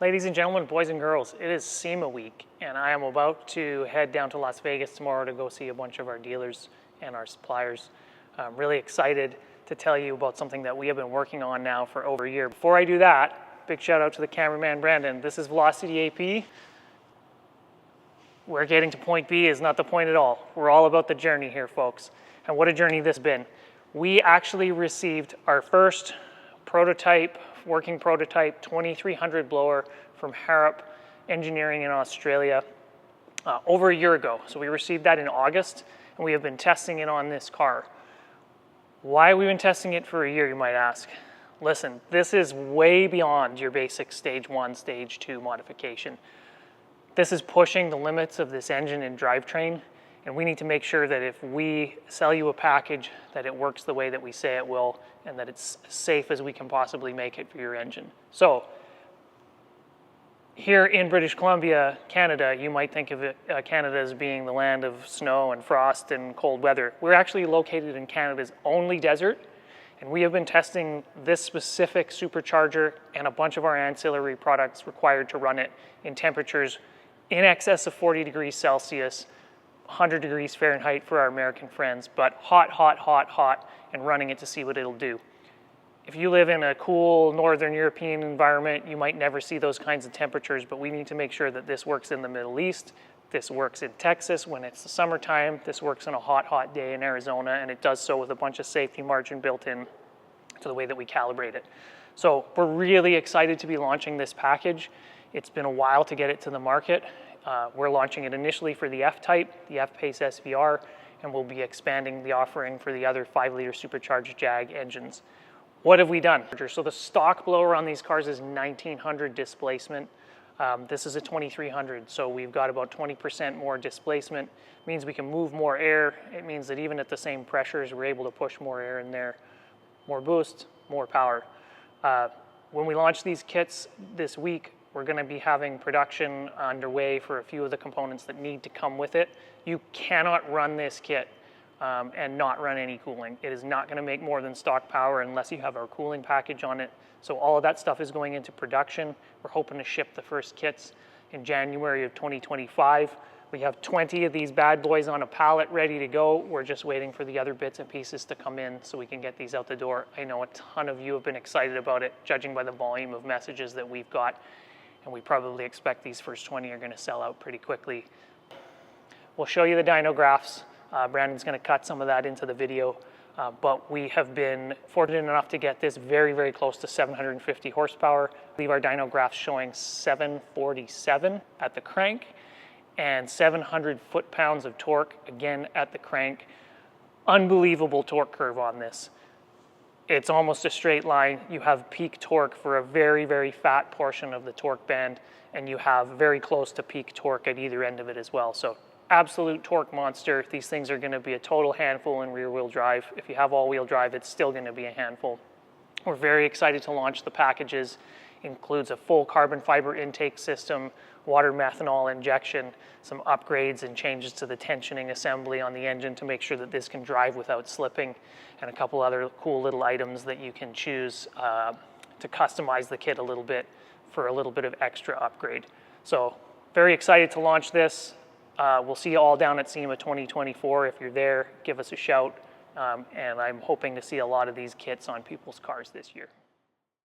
Ladies and gentlemen, boys and girls, it is SEMA week, and I am about to head down to Las Vegas tomorrow to go see a bunch of our dealers and our suppliers. I'm really excited to tell you about something that we have been working on now for over a year. Before I do that, big shout out to the cameraman, Brandon. This is Velocity AP. Where getting to point B is not the point at all. We're all about the journey here, folks. And what a journey this has been. We actually received our first working prototype 2300 blower from Harrop Engineering in Australia over a year ago. So we received that in August, and we have been testing it on this car. Why have we been testing it for a year, you might ask? Listen, this is way beyond your basic stage 1, stage 2 modification. This is pushing the limits of this engine and drivetrain, and we need to make sure that if we sell you a package, that it works the way that we say it will, and that it's as safe as we can possibly make it for your engine. So, here in British Columbia, Canada, you might think of Canada as being the land of snow and frost and cold weather. We're actually located in Canada's only desert, and we have been testing this specific supercharger and a bunch of our ancillary products required to run it in temperatures in excess of 40 degrees Celsius, 100 degrees Fahrenheit for our American friends, but hot, hot, hot, hot, and running it to see what it'll do. If you live in a cool Northern European environment, you might never see those kinds of temperatures, but we need to make sure that this works in the Middle East, this works in Texas when it's the summertime, this works on a hot, hot day in Arizona, and it does so with a bunch of safety margin built in to the way that we calibrate it. So we're really excited to be launching this package. It's been a while to get it to the market. We're launching it initially for the F-Type, the F-Pace SVR, and we'll be expanding the offering for the other 5-liter supercharged Jag engines. What have we done? So the stock blower on these cars is 1900 displacement. This is a 2300, so we've got about 20% more displacement. It means we can move more air. It means that even at the same pressures, we're able to push more air in there. More boost, more power. When we launch these kits this week, we're going to be having production underway for a few of the components that need to come with it. You cannot run this kit and not run any cooling. It is not going to make more than stock power unless you have our cooling package on it. So all of that stuff is going into production. We're hoping to ship the first kits in January of 2025. We have 20 of these bad boys on a pallet ready to go. We're just waiting for the other bits and pieces to come in so we can get these out the door. I know a ton of you have been excited about it, judging by the volume of messages that we've got. And we probably expect these first 20 are going to sell out pretty quickly. We'll show you the dyno graphs. Brandon's going to cut some of that into the video, but we have been fortunate enough to get this very, very close to 750 horsepower. Leave our dyno graphs showing 747 at the crank and 700 foot-pounds of torque, again at the crank. Unbelievable torque curve on this. It's almost a straight line. You have peak torque for a very, very fat portion of the torque band, and you have very close to peak torque at either end of it as well. So absolute torque monster. These things are going to be a total handful in rear-wheel drive. If you have all-wheel drive, it's still going to be a handful. We're very excited to launch the packages. Includes a full carbon fiber intake system, water methanol injection, some upgrades and changes to the tensioning assembly on the engine to make sure that this can drive without slipping, and a couple other cool little items that you can choose to customize the kit a little bit for a little bit of extra upgrade. So very excited to launch this. We'll see you all down at SEMA 2024. If you're there, give us a shout, and I'm hoping to see a lot of these kits on people's cars this year.